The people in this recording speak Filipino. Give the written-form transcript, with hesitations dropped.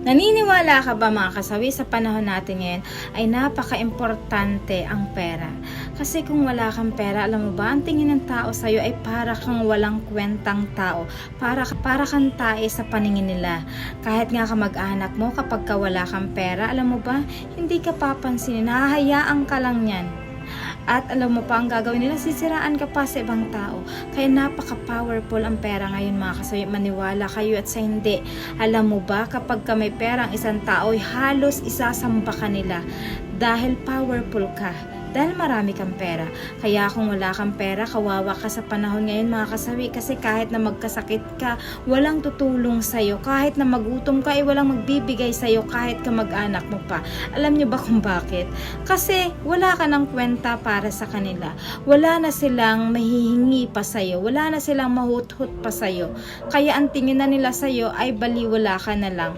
Naniniwala ka ba mga kasawi sa panahon natin ngayon ay napaka-importante ang pera? Kasi kung wala kang pera, alam mo ba, ang tingin ng tao sa'yo ay para kang walang kwentang tao. Para kang tae sa paningin nila. Kahit nga kamag-anak mo, kapag ka wala kang pera, alam mo ba, hindi ka papansinin. Hahayaan ka lang yan. At alam mo pa ang gagawin nila, sisiraan ka pa sa ibang tao. Kaya napaka-powerful ang pera ngayon mga kasawi. Maniwala kayo at sa hindi. Alam mo ba, kapag ka may pera ang isang tao, halos isasamba ka nila. Dahil powerful ka. Dahil marami kang pera. Kaya kung wala kang pera, kawawa ka sa panahon ngayon mga kasawi. Kasi kahit na magkasakit ka, walang tutulong sa'yo. Kahit na magutom ka, walang magbibigay sa'yo kahit kamag-anak mo pa. Alam niyo ba kung bakit? Kasi wala ka ng kwenta para sa kanila. Wala na silang mahihingi pa sa'yo. Wala na silang mahuthut pa sa'yo. Kaya ang tingin na nila sa'yo ay baliwala ka na lang.